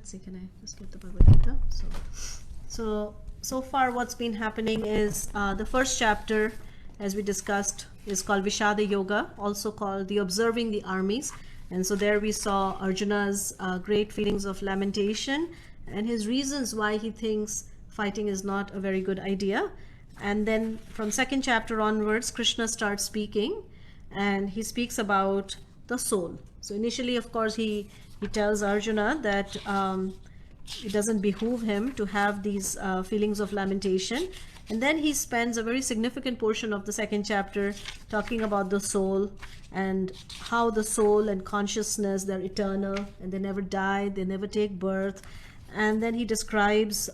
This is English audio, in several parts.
let's see, can I just get the Bhagavad Gita? So far what's been happening is the first chapter, as we discussed, is called Vishada Yoga, also called the Observing the Armies. And so there we saw Arjuna's great feelings of lamentation and his reasons why he thinks fighting is not a very good idea. And then from second chapter onwards, Krishna starts speaking, and he speaks about the soul. So initially, of course, he tells Arjuna that it doesn't behoove him to have these feelings of lamentation. And then he spends a very significant portion of the second chapter talking about the soul and how the soul and consciousness, they're eternal and they never die, they never take birth. And then he describes,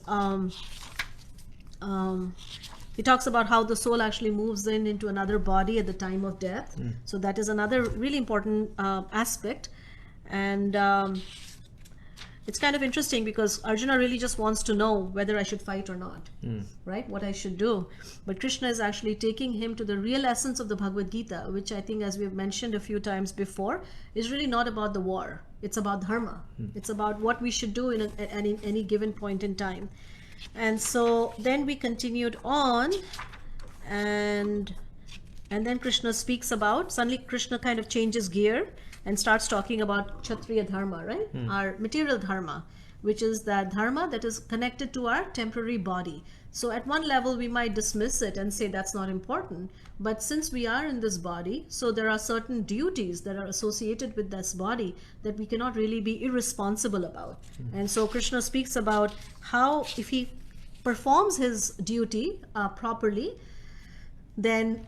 he talks about how the soul actually moves into another body at the time of death. So that is another really important aspect. And it's kind of interesting because Arjuna really just wants to know whether I should fight or not, right? What I should do. But Krishna is actually taking him to the real essence of the Bhagavad Gita, which I think, as we've mentioned a few times before, is really not about the war. It's about dharma. It's about what we should do in any given point in time. And so then we continued on, and then Krishna speaks about, suddenly Krishna kind of changes gear and starts talking about Kshatriya dharma, right? Our material dharma, which is that dharma that is connected to our temporary body. So at one level we might dismiss it and say that's not important, but since we are in this body, so there are certain duties that are associated with this body that we cannot really be irresponsible about. And so Krishna speaks about how if he performs his duty properly, then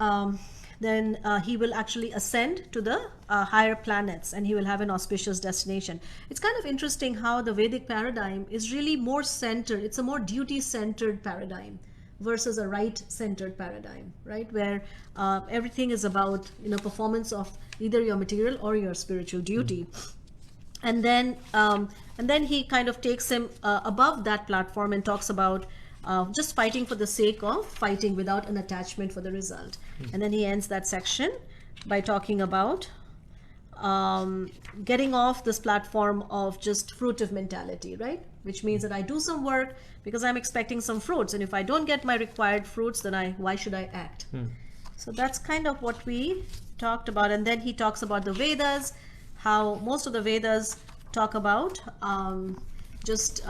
he will actually ascend to the higher planets and he will have an auspicious destination. It's kind of interesting how the Vedic paradigm is really more centered. It's a more duty-centered paradigm versus a right-centered paradigm, right? Where everything is about, performance of either your material or your spiritual duty. And then he kind of takes him above that platform and talks about just fighting for the sake of fighting without an attachment for the result. And then he ends that section by talking about getting off this platform of just fruitive mentality, right? Which means that I do some work because I'm expecting some fruits, and if I don't get my required fruits, then why should I act? So that's kind of what we talked about. And then he talks about the Vedas, how most of the Vedas talk about just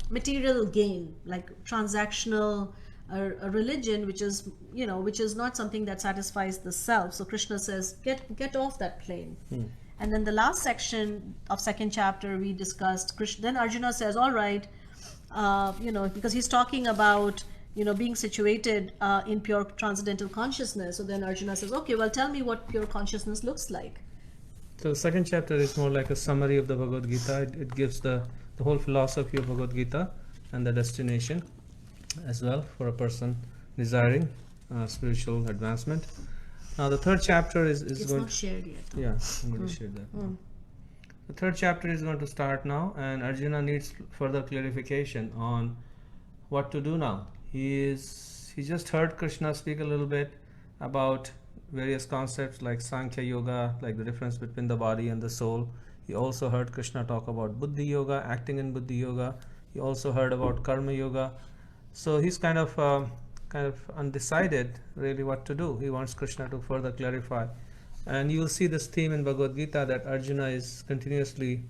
material gain, like transactional a religion, which is not something that satisfies the self. So Krishna says, get off that plane. And then the last section of second chapter we discussed, then Arjuna says, all right, because he's talking about being situated in pure transcendental consciousness. So then Arjuna says, okay, well, tell me what pure consciousness looks like. So the second chapter is more like a summary of the Bhagavad Gita. It gives the whole philosophy of Bhagavad Gita and the destination as well for a person desiring spiritual advancement. Now the third chapter is it's going not shared yet. Yeah, I'm going to share that. The third chapter is going to start now, and Arjuna needs further clarification on what to do now. He just heard Krishna speak a little bit about various concepts like Sankhya Yoga, like the difference between the body and the soul. He also heard Krishna talk about Buddhi Yoga, acting in Buddhi Yoga. He also heard about Karma Yoga. So he's kind of undecided really what to do. He wants Krishna to further clarify. And you will see this theme in Bhagavad Gita that Arjuna is continuously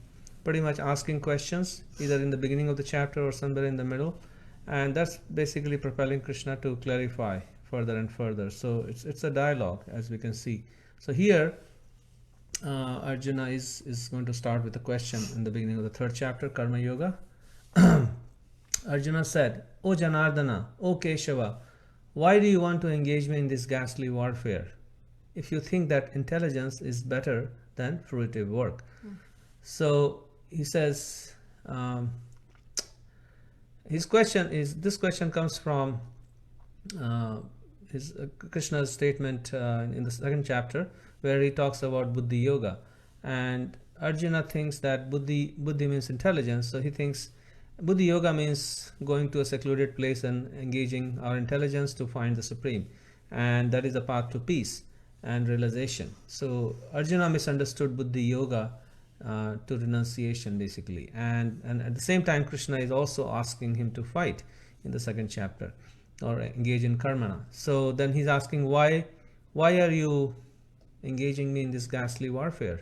pretty much asking questions, either in the beginning of the chapter or somewhere in the middle. And that's basically propelling Krishna to clarify further and further. So it's a dialogue, as we can see. So here Arjuna is going to start with a question in the beginning of the third chapter, Karma Yoga. Arjuna said, O Janardana, O Keshava, why do you want to engage me in this ghastly warfare, if you think that intelligence is better than fruitive work? So he says, this question comes from Krishna's statement in the second chapter, where he talks about Buddhi Yoga. And Arjuna thinks that Buddhi means intelligence, so he thinks Buddhi Yoga means going to a secluded place and engaging our intelligence to find the Supreme. And that is the path to peace and realization. So Arjuna misunderstood Buddhi Yoga to renunciation, basically. And at the same time, Krishna is also asking him to fight in the second chapter, or engage in karmana. So then he's asking, why are you engaging me in this ghastly warfare?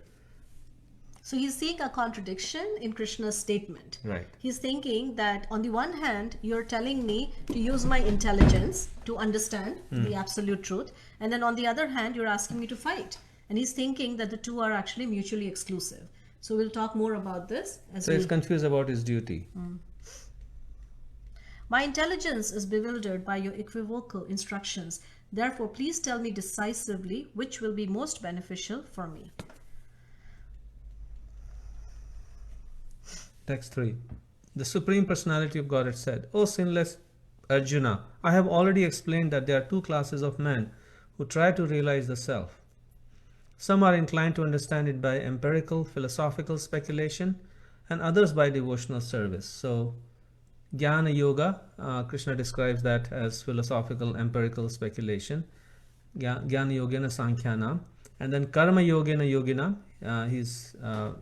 So he's seeing a contradiction in Krishna's statement. Right. He's thinking that on the one hand, you're telling me to use my intelligence to understand the absolute truth. And then on the other hand, you're asking me to fight. And he's thinking that the two are actually mutually exclusive. So we'll talk more about this. So he's confused about his duty. My intelligence is bewildered by your equivocal instructions. Therefore, please tell me decisively which will be most beneficial for me. Text 3. The Supreme Personality of Godhead said, O sinless Arjuna, I have already explained that there are two classes of men who try to realize the self. Some are inclined to understand it by empirical, philosophical speculation, and others by devotional service. So, Jnana Yoga, Krishna describes that as philosophical, empirical speculation. Jnana Yogena Sankhyanam. And then Karma Yogena Yogina,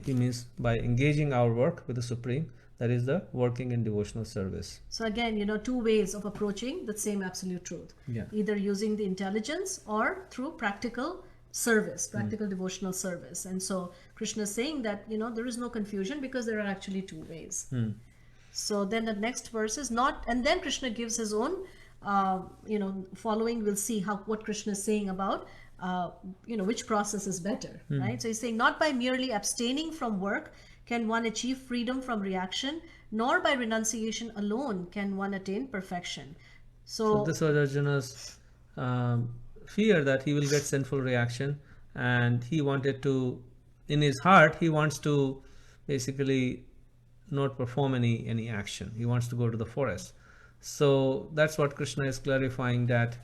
he means by engaging our work with the Supreme, that is the working in devotional service. So again, two ways of approaching the same absolute truth. Yeah. Either using the intelligence or through practical service, practical devotional service. And so Krishna is saying that, there is no confusion because there are actually two ways. So then the next verse is not, and then Krishna gives his own, following, we'll see what Krishna is saying about, which process is better, right? So he's saying, not by merely abstaining from work can one achieve freedom from reaction, nor by renunciation alone can one attain perfection. So this was Arjuna's fear that he will get sinful reaction, and he wanted to, in his heart, he wants to basically not perform any action. He wants to go to the forest. So that's what Krishna is clarifying, that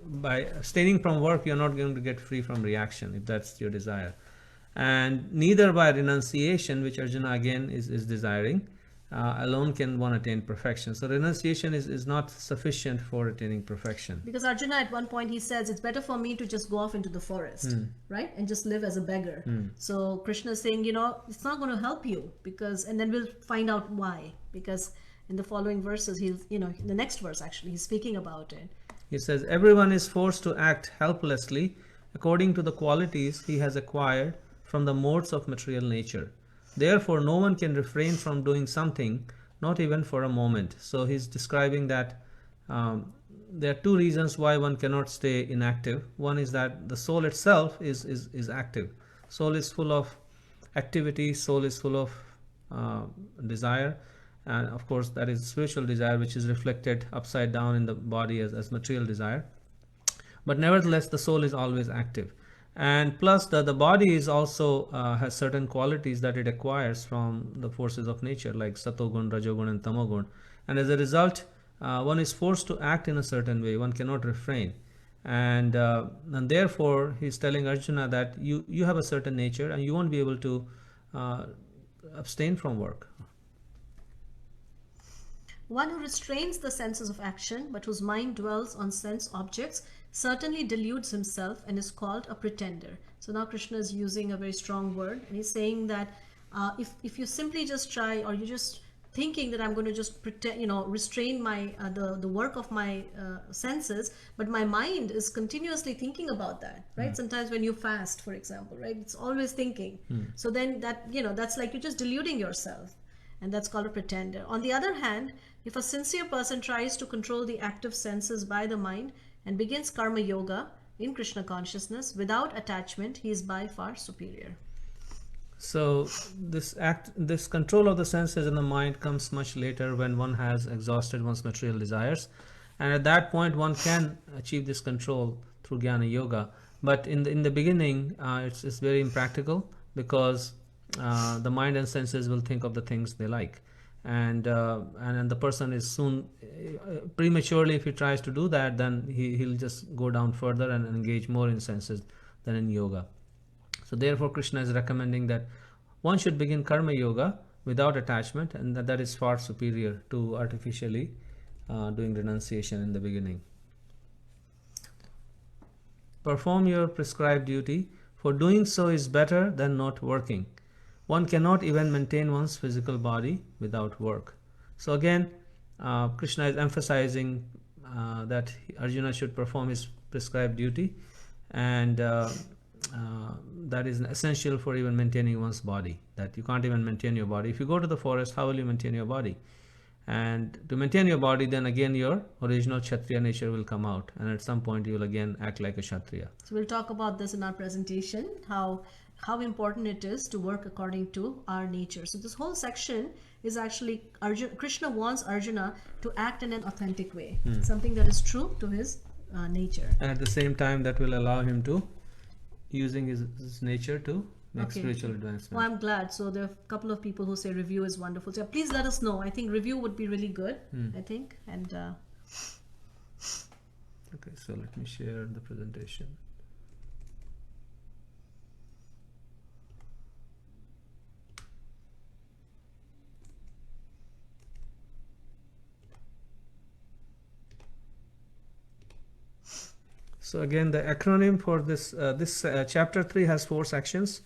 by abstaining from work, you're not going to get free from reaction, if that's your desire. And neither by renunciation, which Arjuna again is desiring, alone can one attain perfection. So renunciation is not sufficient for attaining perfection. Because Arjuna at one point he says, it's better for me to just go off into the forest, right? And just live as a beggar. So Krishna is saying, it's not going to help you, and then we'll find out why. Because in the following verses, in the next verse actually, he's speaking about it. He says, everyone is forced to act helplessly according to the qualities he has acquired from the modes of material nature. Therefore, no one can refrain from doing something, not even for a moment. So he's describing that there are two reasons why one cannot stay inactive. One is that the soul itself is active. Soul is full of activity, soul is full of desire. And of course, that is spiritual desire, which is reflected upside down in the body as material desire. But nevertheless, the soul is always active. And plus, the body is also has certain qualities that it acquires from the forces of nature, like Satogun, Rajogun, and Tamogun. And as a result, one is forced to act in a certain way. One cannot refrain. And therefore, he's telling Arjuna that you have a certain nature, and you won't be able to abstain from work. One who restrains the senses of action, but whose mind dwells on sense objects, certainly deludes himself and is called a pretender. So now Krishna is using a very strong word, and he's saying that if you simply just try, or you're just thinking that I'm going to just pretend, restrain my the work of my senses, but my mind is continuously thinking about that, right? Sometimes when you fast, for example, right, it's always thinking. So then that's like you're just deluding yourself. And that's called a pretender. On the other hand, if a sincere person tries to control the active senses by the mind and begins karma yoga in Krishna consciousness without attachment, he is by far superior. So this control of the senses and the mind comes much later, when one has exhausted one's material desires. And at that point, one can achieve this control through Jnana Yoga. But in the beginning, it's very impractical, because the mind and senses will think of the things they like, and the person is soon prematurely, if he tries to do that, then he'll just go down further and engage more in senses than in yoga. So therefore, Krishna is recommending that one should begin karma yoga without attachment, and that is far superior to artificially doing renunciation in the beginning. Perform your prescribed duty, for doing so is better than not working. one cannot even maintain one's physical body without work. So again, Krishna is emphasizing that Arjuna should perform his prescribed duty, and that is essential for even maintaining one's body. That you can't even maintain your body. If you go to the forest, how will you maintain your body? And to maintain your body, then again your original Kshatriya nature will come out, and at some point you will again act like a Kshatriya. So we'll talk about this in our presentation, how important it is to work according to our nature. So this whole section is actually Krishna wants Arjuna to act in an authentic way, something that is true to his nature. And at the same time, that will allow him to using his nature to make spiritual advancement. Well, I'm glad. So there are a couple of people who say review is wonderful. So please let us know. I think review would be really good. I think. And okay, so let me share the presentation. So again, the acronym for this chapter 3 has 4 sections,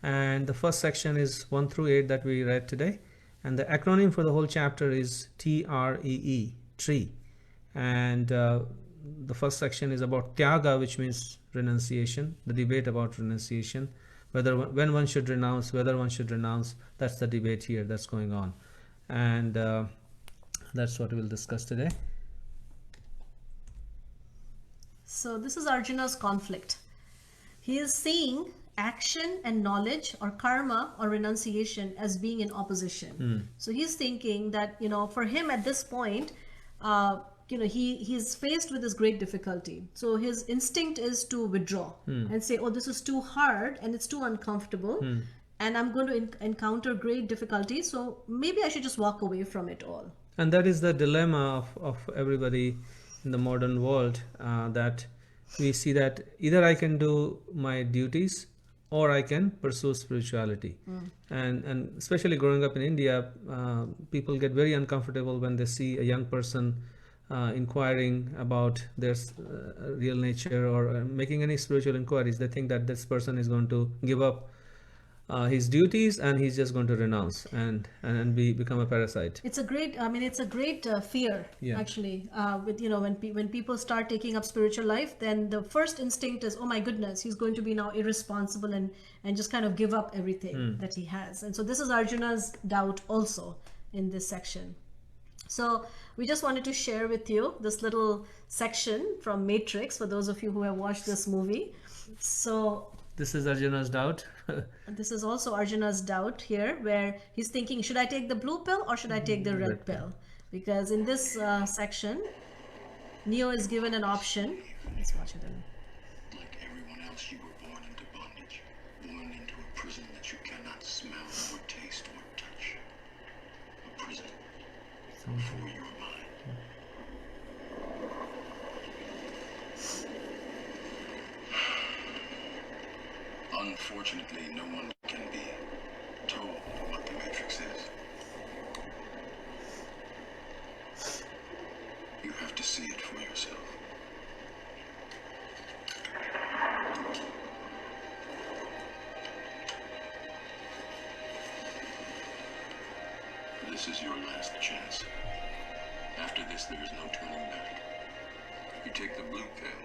and the first section is 1 through 8 that we read today, and the acronym for the whole chapter is TREE, tree. And the first section is about Tyaga, which means renunciation, the debate about renunciation, when one should renounce, whether one should renounce. That's the debate here that's going on, and that's what we'll discuss today. so this is Arjuna's conflict. He is seeing action and knowledge or karma or renunciation as being in opposition. So he's thinking that, for him at this point, he's faced with this great difficulty. So his instinct is to withdraw and say, oh, this is too hard and it's too uncomfortable. And I'm going to encounter great difficulty. So maybe I should just walk away from it all. And that is the dilemma of everybody in the modern world, that we see that either I can do my duties or I can pursue spirituality. And especially growing up in India, people get very uncomfortable when they see a young person inquiring about their real nature or making any spiritual inquiries. They think that this person is going to give up his duties and he's just going to renounce and become a parasite. It's a great, fear, actually. When people start taking up spiritual life, then the first instinct is, oh my goodness, he's going to be now irresponsible and just kind of give up everything that he has. And so this is Arjuna's doubt also in this section. So we just wanted to share with you this little section from Matrix for those of you who have watched this movie. So this is Arjuna's doubt. This is also Arjuna's doubt here, where he's thinking, should I take the blue pill or should I take the red pill? Because in this section, Neo is given an option. Let's watch it in. Like everyone else, you were born into bondage, born into a prison that you cannot smell or taste or touch. A prison for your mind. Unfortunately, no one can be told what the Matrix is. You have to see it for yourself. This is your last chance. After this, there is no turning back. You take the blue pill,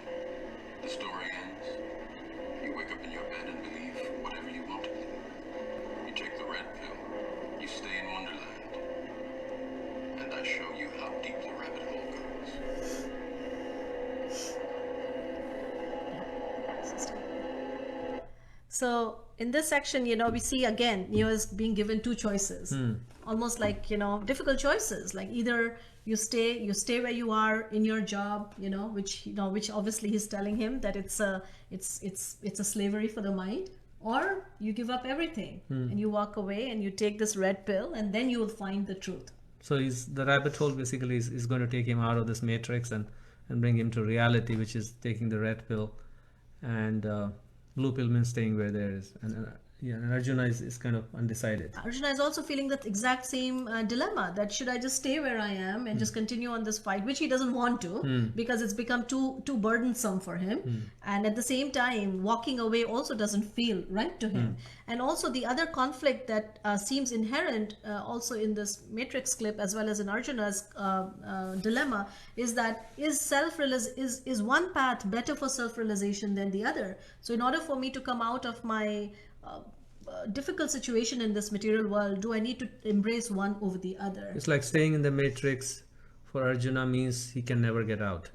the story ends. You wake up in your bed and believe whatever you want to believe. You take the red pill, you stay in Wonderland, and I show you how deep the rabbit hole goes. So in this section, we see again, Neo is being given two choices, almost like, difficult choices. Like either you stay where you are in your job, which obviously he's telling him that it's a slavery for the mind, or you give up everything and you walk away and you take this red pill and then you will find the truth. So the rabbit hole basically is going to take him out of this matrix and bring him to reality, which is taking the red pill, and blue pill means staying where there is. And Yeah, and Arjuna is kind of undecided. Arjuna is also feeling that exact same dilemma, that should I just stay where I am and just continue on this fight, which he doesn't want to, because it's become too burdensome for him. And at the same time, walking away also doesn't feel right to him. And also the other conflict that seems inherent also in this Matrix clip, as well as in Arjuna's dilemma, is that is one path better for self-realization than the other? So in order for me to come out of my difficult situation in this material world, do I need to embrace one over the other? It's like staying in the matrix for Arjuna means he can never get out.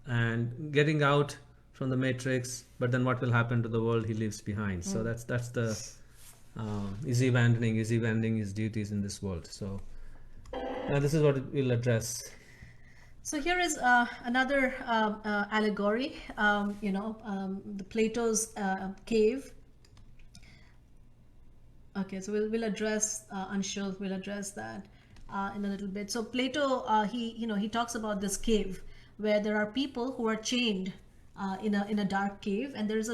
And getting out from the matrix, but then what will happen to the world he leaves behind? So that's the is he abandoning his duties in this world? So this is what we'll address. So here is another allegory, the Plato's cave. Okay, so we'll address Anshul. We'll address that in a little bit. So Plato, he talks about this cave where there are people who are chained in a dark cave, and there's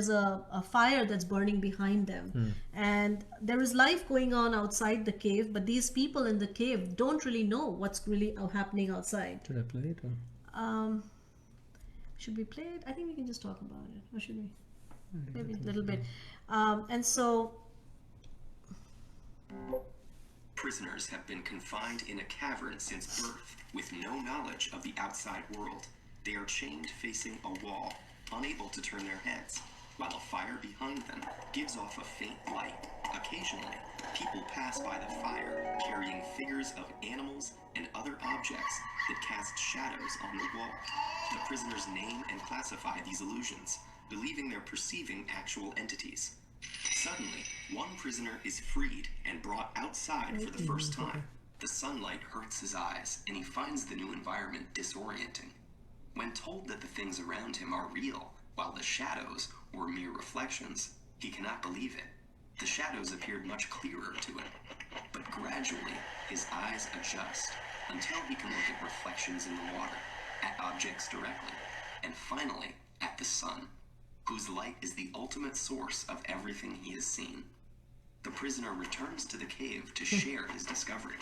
a fire that's burning behind them, and there is life going on outside the cave. But these people in the cave don't really know what's really happening outside. Should I play it? Or? Should we play it? I think we can just talk about it. Or should we? Maybe a little bit. And so. Prisoners have been confined in a cavern since birth, with no knowledge of the outside world. They are chained facing a wall, unable to turn their heads, while a fire behind them gives off a faint light. Occasionally, people pass by the fire, carrying figures of animals and other objects that cast shadows on the wall. The prisoners name and classify these illusions, believing they're perceiving actual entities. Suddenly, one prisoner is freed and brought outside for the first time. The sunlight hurts his eyes, and he finds the new environment disorienting. When told that the things around him are real, while the shadows were mere reflections, he cannot believe it. The shadows appeared much clearer to him, but gradually his eyes adjust until he can look at reflections in the water, at objects directly, and finally at the sun, whose light is the ultimate source of everything he has seen. The prisoner returns to the cave to share his discovery,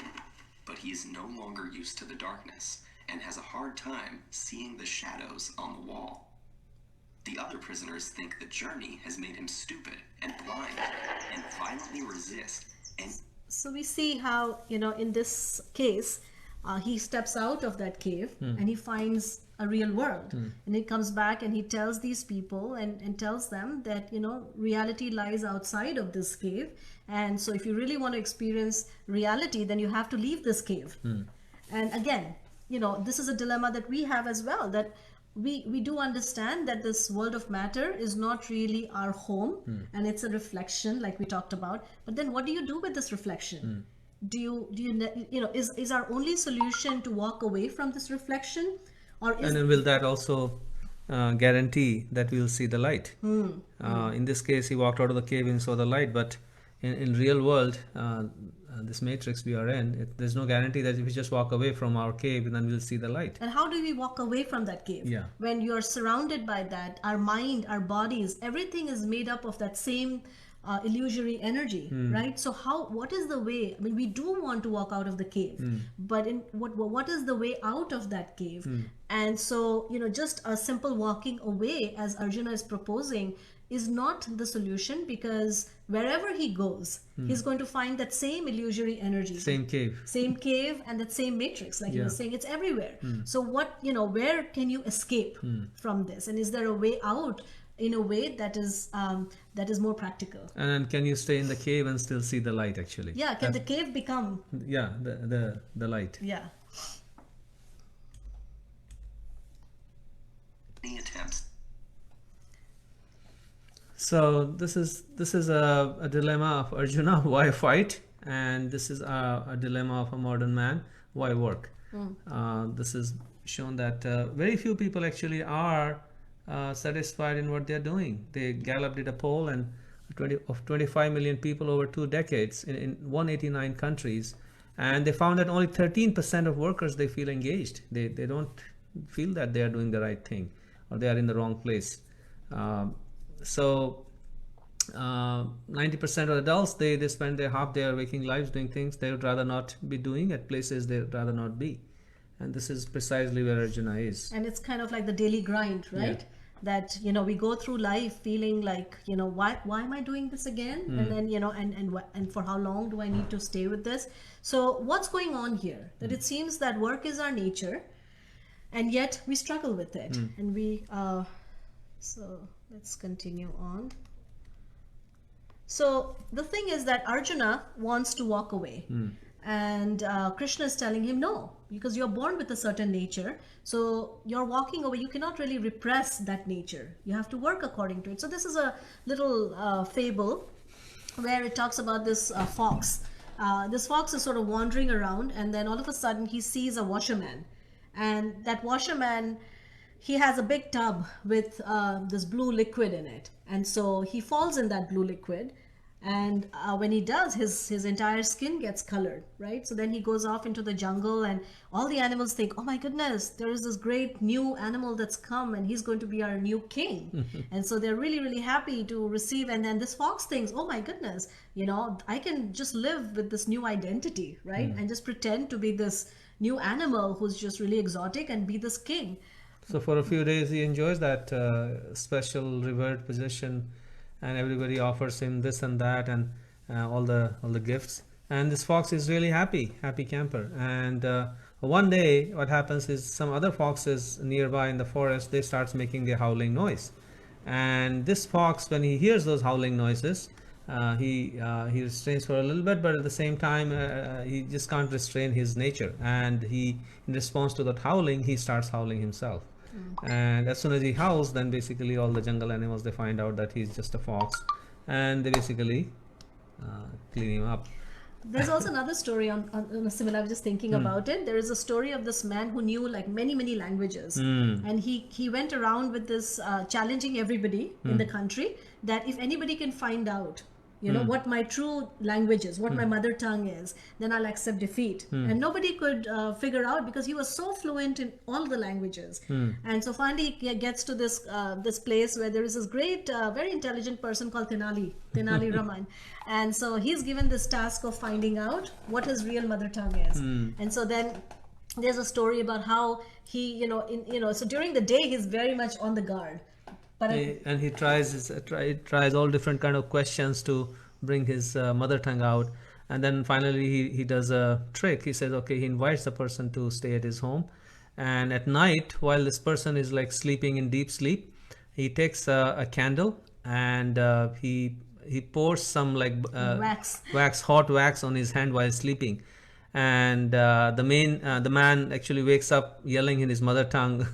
but he is no longer used to the darkness and has a hard time seeing the shadows on the wall. The other prisoners think the journey has made him stupid and blind, and violently resist. And so we see how, in this case, he steps out of that cave and he finds a real world, and he comes back and he tells these people and tells them that reality lies outside of this cave, and so if you really want to experience reality, then you have to leave this cave. And again, this is a dilemma that we have as well, that we do understand that this world of matter is not really our home, and it's a reflection like we talked about. But then what do you do with this reflection? Do you is our only solution to walk away from this reflection? Or is And then will that also guarantee that we'll see the light? In this case, he walked out of the cave and saw the light, but in real world, this matrix we are in, there's no guarantee that if we just walk away from our cave, then we'll see the light. And how do we walk away from that cave? Yeah. When you're surrounded by that, our mind, our bodies, everything is made up of that same illusory energy, right? So what is the way? I mean, we do want to walk out of the cave, but what is the way out of that cave? And so, just a simple walking away, as Arjuna is proposing, is not the solution, because wherever he goes, he's going to find that same illusory energy. Same cave. And that same matrix, like you were saying, it's everywhere. So where can you escape from this? And is there a way out in a way that is more practical? And then can you stay in the cave and still see the light actually? Yeah, can the cave become... Yeah, the light. Yeah. any attempts. So this is a dilemma of Arjuna, why fight? And this is a dilemma of a modern man, why work? This is shown that very few people actually are satisfied in what they're doing. Gallup did a poll, and 25 million people over 2 decades in 189 countries, and they found that only 13% of workers, they feel engaged. They don't feel that they are doing the right thing, or they are in the wrong place. So 90% of adults, they spend their half their waking lives doing things they would rather not be doing at places they'd rather not be. And this is precisely where Arjuna is. And it's kind of like the daily grind, right? That, you know, we go through life feeling like, you know, why am I doing this again? And then, you know, and for how long do I need to stay with this? So what's going on here? That it seems that work is our nature, and yet we struggle with it. And we so let's continue on. So the thing is that Arjuna wants to walk away, and Krishna is telling him no, because you're born with a certain nature. So you're walking away. You cannot really repress that nature. You have to work according to it. So this is a little fable where it talks about this fox. This fox is sort of wandering around, and then all of a sudden he sees a washerman, and that washerman, he has a big tub with this blue liquid in it, and so he falls in that blue liquid, and when he does, his entire skin gets colored, right? So then he goes off into the jungle, and all the animals think, oh my goodness, there is this great new animal that's come, and he's going to be our new king. And so they're really, really happy to receive. And then this fox thinks, oh my goodness, you know, I can just live with this new identity, right? And just pretend to be this new animal who's just really exotic and be this king. So for a few days he enjoys that special revered position, and everybody offers him this and that, and all the gifts. And this fox is really happy camper. And one day what happens is some other foxes nearby in the forest, they starts making a howling noise. And this fox, when he hears those howling noises, he restrains for a little bit, but at the same time he just can't restrain his nature, and he, in response to that howling, he starts howling himself. And as soon as he howls, then basically all the jungle animals, they find out that he's just a fox, and they basically clean him up. There's also another story on a similar, I was just thinking about it. There is a story of this man who knew like many languages, and he went around with this challenging everybody in the country that if anybody can find out, you know, what my true language is, what my mother tongue is, then I'll accept defeat. And nobody could figure out, because he was so fluent in all the languages. And so finally he gets to this this place where there is this great, very intelligent person called Tenali Raman. And so he's given this task of finding out what his real mother tongue is. And so then there's a story about how he, so during the day he's very much on the guard. But And he tries all different kind of questions to bring his mother tongue out, and then finally he does a trick. He says, okay, he invites the person to stay at his home, and at night, while this person is like sleeping in deep sleep, he takes a candle, and he pours some like hot wax on his hand while sleeping, and the man actually wakes up yelling in his mother tongue,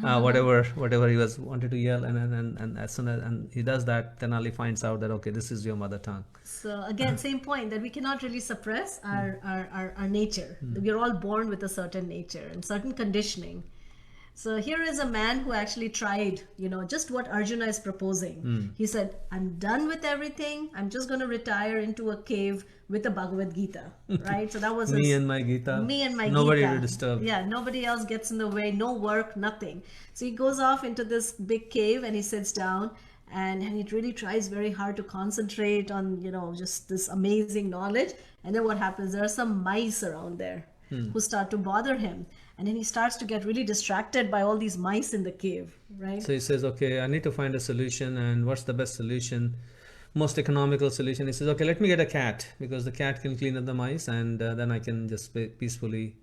whatever he wanted to yell, and as soon as he does that, Tenali finds out that okay, this is your mother tongue. So again, same point, that we cannot really suppress our nature. We are all born with a certain nature and certain conditioning. So here is a man who actually tried, just what Arjuna is proposing. He said, I'm done with everything. I'm just going to retire into a cave with the Bhagavad Gita, right? So that was Me and my Gita. Nobody to disturb. Yeah, nobody else gets in the way, no work, nothing. So he goes off into this big cave and he sits down, and he really tries very hard to concentrate on, just this amazing knowledge. And then what happens? There are some mice around there who start to bother him. And then he starts to get really distracted by all these mice in the cave, right? So he says, okay, I need to find a solution. And what's the best solution? Most economical solution. He says, okay, let me get a cat, because the cat can clean up the mice, and then I can just peacefully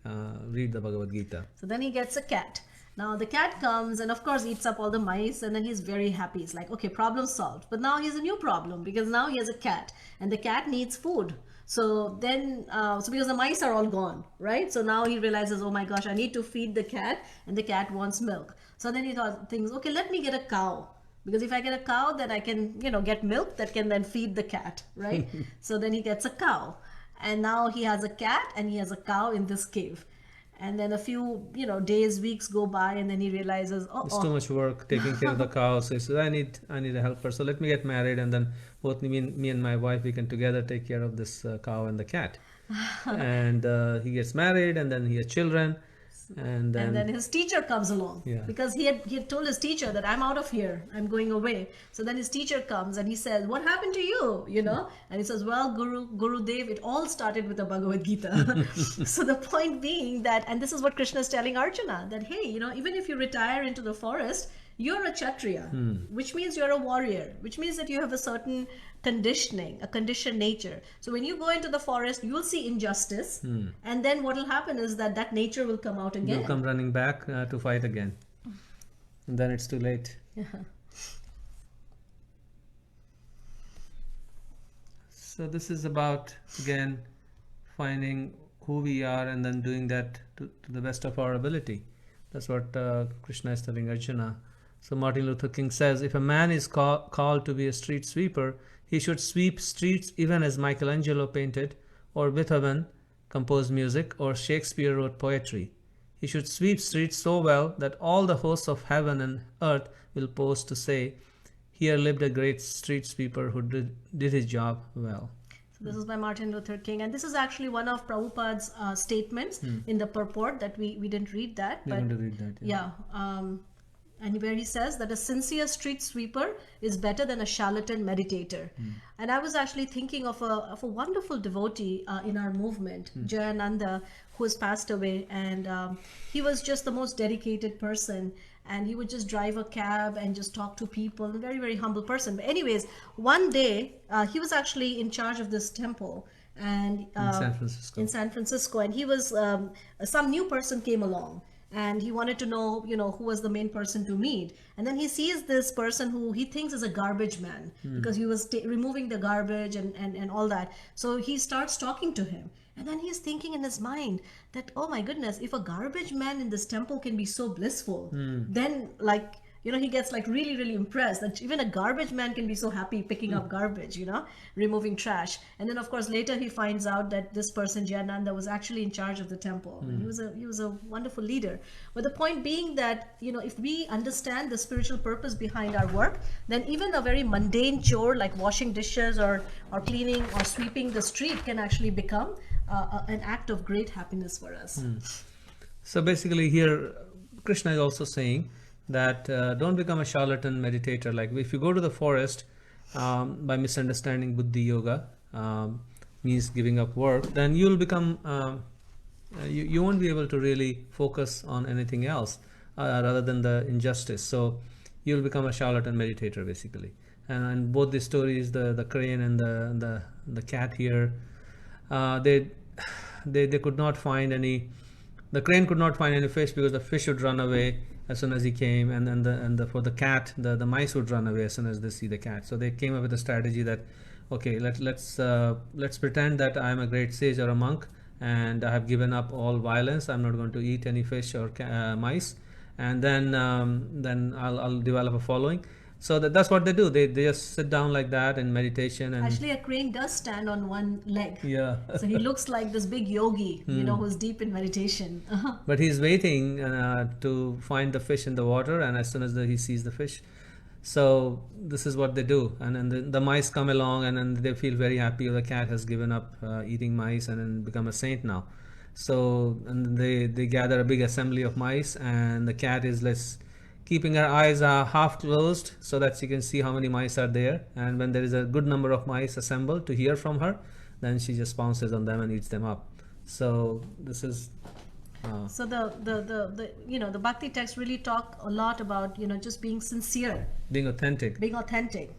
read the Bhagavad Gita. So then he gets a cat. Now the cat comes and of course eats up all the mice, and then he's very happy. He's like, okay, problem solved. But now he has a new problem, because now he has a cat, and the cat needs food. So then, because the mice are all gone, right? So now he realizes, oh my gosh, I need to feed the cat, and the cat wants milk. So then he thinks, okay, let me get a cow, because if I get a cow, then I can, get milk that can then feed the cat, right? So then he gets a cow, and now he has a cat and he has a cow in this cave. And then a few, days, weeks go by, and then he realizes, it's too much work taking care of the cow. So he says, I need a helper. So let me get married, and then both me and my wife, we can together take care of this cow and the cat. And he gets married, and then he has children. And And then, then his teacher comes along, Yeah. because he had told his teacher that I'm out of here, I'm going away. So then his teacher comes and he says, "What happened to you?" You know, and he says, "Well, Gurudev, it all started with the Bhagavad Gita." So the point being that, and this is what Krishna is telling Arjuna, that hey, you know, even if you retire into the forest, you're a Kshatriya, which means you're a warrior, which means that you have a certain conditioning, a conditioned nature. So when you go into the forest, you'll see injustice, and then what will happen is that that nature will come out again. you'll come running back to fight again. And then it's too late. So this is about, again, finding who we are and then doing that to the best of our ability. That's what Krishna is telling Arjuna. So Martin Luther King says, if a man is called to be a street sweeper, he should sweep streets even as Michelangelo painted, or Beethoven composed music, or Shakespeare wrote poetry. He should sweep streets so well that all the hosts of heaven and earth will pause to say, here lived a great street sweeper who did his job well. So this is by Martin Luther King, and this is actually one of Prabhupada's statements in the purport that we didn't read that. We're going to read that. Yeah. And where he says that a sincere street sweeper is better than a charlatan meditator. And I was actually thinking of a wonderful devotee in our movement, Jayananda, who has passed away. And he was just the most dedicated person. And he would just drive a cab and just talk to people. A very, very humble person. But anyways, one day, he was actually in charge of this temple. And In San Francisco. in San Francisco, and he was some new person came along, and he wanted to know, you know, who was the main person to meet. And then he sees this person who he thinks is a garbage man, because he was removing the garbage and all that. So he starts talking to him, and then he's thinking in his mind that, oh my goodness, if a garbage man in this temple can be so blissful, then, like, you know, he gets like really, really impressed that even a garbage man can be so happy picking up garbage, you know, removing trash. And then of course later he finds out that this person Jayananda was actually in charge of the temple. And he was a wonderful leader. But the point being that, you know, if we understand the spiritual purpose behind our work, then even a very mundane chore like washing dishes or cleaning or sweeping the street can actually become an act of great happiness for us. So basically here Krishna is also saying that don't become a charlatan meditator. Like if you go to the forest by misunderstanding Buddhi Yoga, means giving up work, then you'll become, you won't be able to really focus on anything else rather than the injustice. So you'll become a charlatan meditator basically. And both the stories, the crane and the cat here, they could not find any. The crane could not find any fish because the fish would run away as soon as he came, and then for the cat, the mice would run away as soon as they see the cat. So they came up with a strategy that, okay, let's pretend that I'm a great sage or a monk, and I have given up all violence. I'm not going to eat any fish or mice, and then I'll develop a following. So that's what they do. They just sit down like that in meditation. And Actually, a crane does stand on one leg. yeah. So he looks like this big yogi, you know, who's deep in meditation. But he's waiting to find the fish in the water, and as soon as he sees the fish, so this is what they do. And then the mice come along, and then they feel very happy. The cat has given up eating mice and then become a saint now. So and they gather a big assembly of mice, and the cat is keeping her eyes half closed so that she can see how many mice are there. And when there is a good number of mice assembled to hear from her, then she just pounces on them and eats them up. So this is So the you know, the Bhakti text really talk a lot about, you know, just being sincere, being authentic,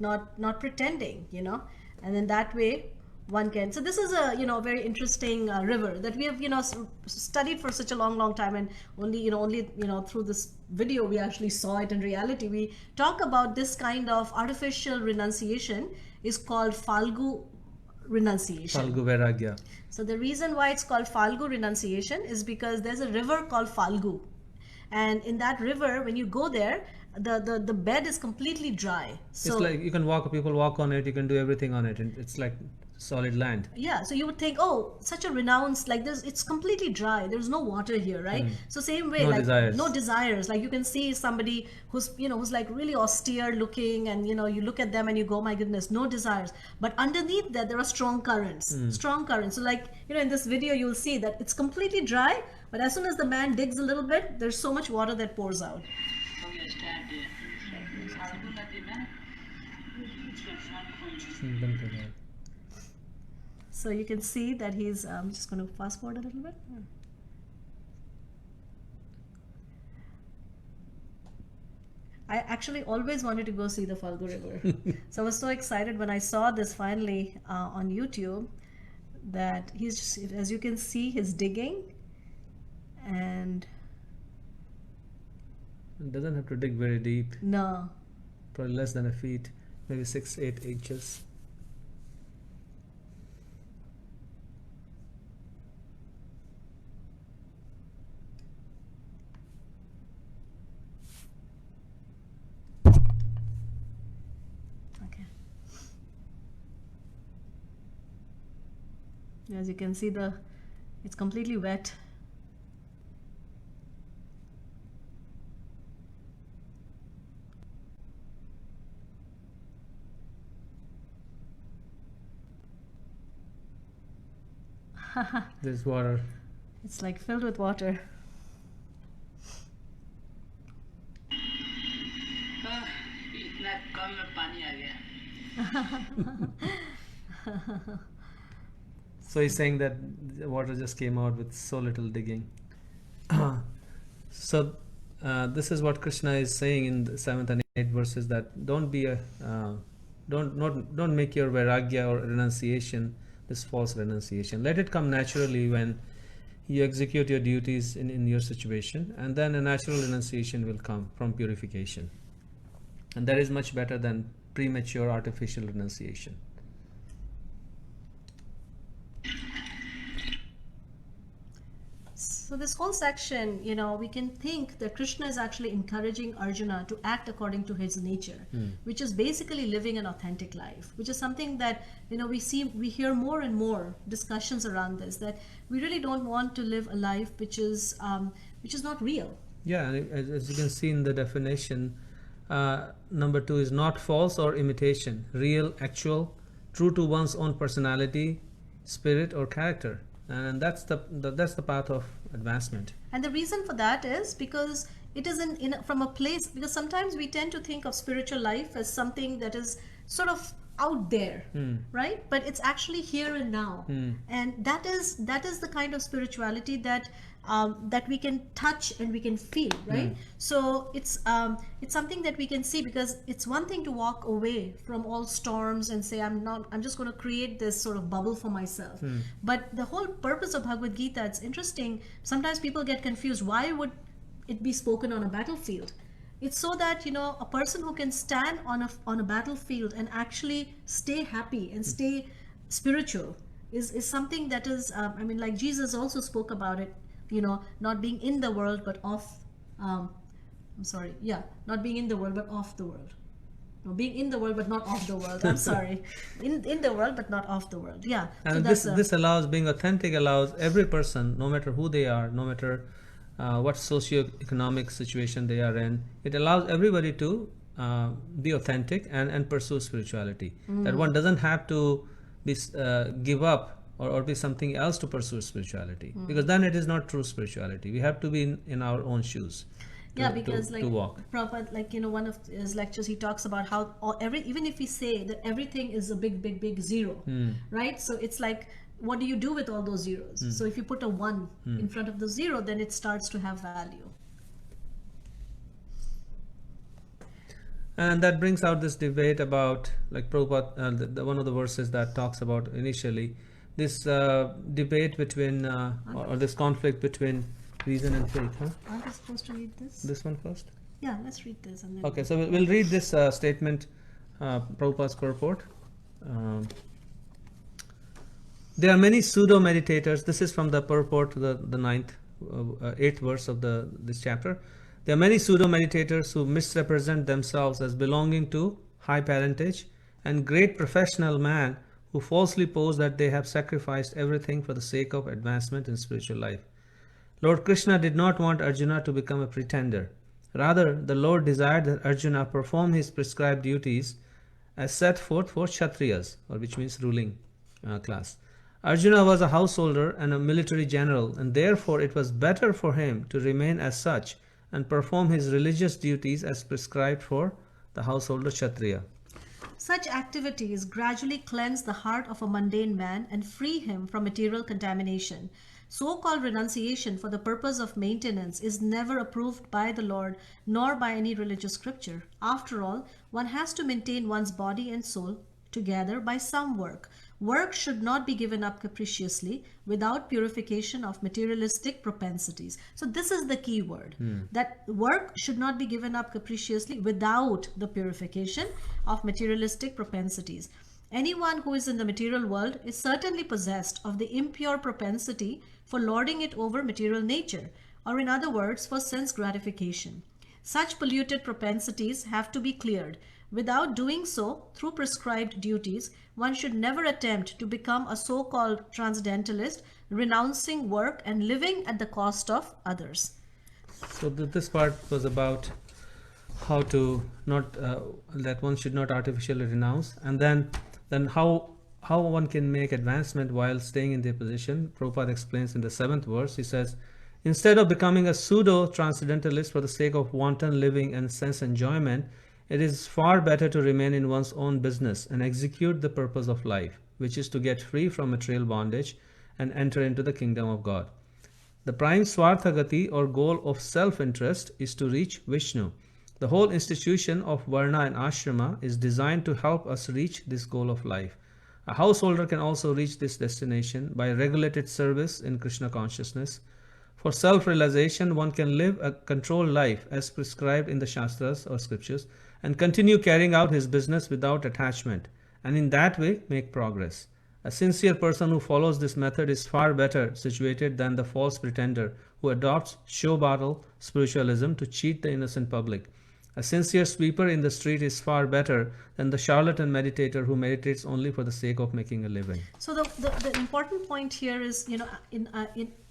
not pretending, you know, and in that way one can. So this is a, you know, very interesting river that we have, you know, studied for such a long time, and only through this video we actually saw it in reality. We talk about this kind of artificial renunciation is called Falgu renunciation. Falgu Vairagya. So the reason why it's called Falgu renunciation is because there's a river called Falgu, and in that river, when you go there, the bed is completely dry. So it's like you can people walk on it, you can do everything on it, and it's like solid land. yeah, so you would think, oh, such a renounced, like this, it's completely dry, there's no water here, right? So same way, No like desires. no desires. Like you can see somebody who's, you know, who's like really austere looking, and you know, you look at them and you go, my goodness, no desires. But underneath that there are strong currents. So like, you know, in this video you'll see that it's completely dry, But as soon as the man digs a little bit, there's so much water that pours out. So you can see that he's, I'm just going to fast forward a little bit. I actually always wanted to go see the Falgu River. So I was so excited when I saw this finally on YouTube, that he's just, as you can see, he's digging. And it doesn't have to dig very deep, no, probably less than a feet, maybe 6-8 inches. okay. As you can see, it's completely wet. There's water. It's like filled with water. इतना कम में पानी आ गया. So he's saying that the water just came out with so little digging. So this is what Krishna is saying in the 7th and 8th verses, that don't be a don't make your vairagya or renunciation this false renunciation. Let it come naturally when you execute your duties in your situation, and then a natural renunciation will come from purification, and that is much better than premature artificial renunciation. So this whole section, we can think that Krishna is actually encouraging Arjuna to act according to his nature, which is basically living an authentic life, which is something that, we hear more and more discussions around this, that we really don't want to live a life which is not real. Yeah, and as you can see in the definition, number 2 is not false or imitation, real, actual, true to one's own personality, spirit, or character. And that's the path of advancement. And the reason for that is because it is from a place, because sometimes we tend to think of spiritual life as something that is sort of out there, right? But it's actually here and now, and that is the kind of spirituality that we can touch and we can feel, right? So it's something that we can see, because it's one thing to walk away from all storms and say, I'm just going to create this sort of bubble for myself. But the whole purpose of Bhagavad Gita, it's interesting, sometimes people get confused. Why would it be spoken on a battlefield? It's so that a person who can stand on a battlefield and actually stay happy and stay spiritual is something that is like Jesus also spoke about it, not being in the world but of not being in the world but of the world. No, being in the world but not of the world. I'm sorry. In the world but not of the world. Yeah. And so this allows, being authentic allows every person, no matter who they are, no matter what socio-economic situation they are in, it allows everybody to be authentic and pursue spirituality. That one doesn't have to be give up or be something else to pursue spirituality, because then it is not true spirituality. We have to be in our own shoes. Because to walk. Prabhupada, one of his lectures, he talks about how even if we say that everything is a big zero, right? So it's like, what do you do with all those zeros? So if you put a 1 in front of the 0, then it starts to have value. And that brings out this debate about, like Prabhupada, one of the verses that talks about initially, this debate between, or this conflict between reason and faith. Aren't we supposed to read this? This one first? Yeah, let's read this. And then Okay, so we'll read this statement, Prabhupada's purport. There are many pseudo-meditators. This is from the purport to the 8th verse of this chapter. There are many pseudo-meditators who misrepresent themselves as belonging to high parentage, and great professional men who falsely pose that they have sacrificed everything for the sake of advancement in spiritual life. Lord Krishna did not want Arjuna to become a pretender. Rather, the Lord desired that Arjuna perform his prescribed duties as set forth for Kshatriyas, or which means ruling class. Arjuna was a householder and a military general, and therefore it was better for him to remain as such and perform his religious duties as prescribed for the householder Kshatriya. Such activities gradually cleanse the heart of a mundane man and free him from material contamination. So-called renunciation for the purpose of maintenance is never approved by the Lord nor by any religious scripture. After all, one has to maintain one's body and soul together by some work. Work should not be given up capriciously without purification of materialistic propensities. So this is the key word, that work should not be given up capriciously without the purification of materialistic propensities. Anyone who is in the material world is certainly possessed of the impure propensity for lording it over material nature, or in other words, for sense gratification. Such polluted propensities have to be cleared. Without doing so through prescribed duties, one should never attempt to become a so-called transcendentalist, renouncing work and living at the cost of others. So this part was about how to not that one should not artificially renounce, and then how one can make advancement while staying in their position. Prabhupada explains in the 7th verse. He says, instead of becoming a pseudo transcendentalist for the sake of wanton living and sense enjoyment, it is far better to remain in one's own business and execute the purpose of life, which is to get free from material bondage and enter into the kingdom of God. The prime Swarthagati, or goal of self-interest, is to reach Vishnu. The whole institution of Varna and Ashrama is designed to help us reach this goal of life. A householder can also reach this destination by regulated service in Krishna consciousness. For self-realization, one can live a controlled life as prescribed in the Shastras or scriptures and continue carrying out his business without attachment, and in that way make progress. A sincere person who follows this method is far better situated than the false pretender who adopts show battle spiritualism to cheat the innocent public. A sincere sweeper in the street is far better than the charlatan meditator who meditates only for the sake of making a living. So the important point here is, in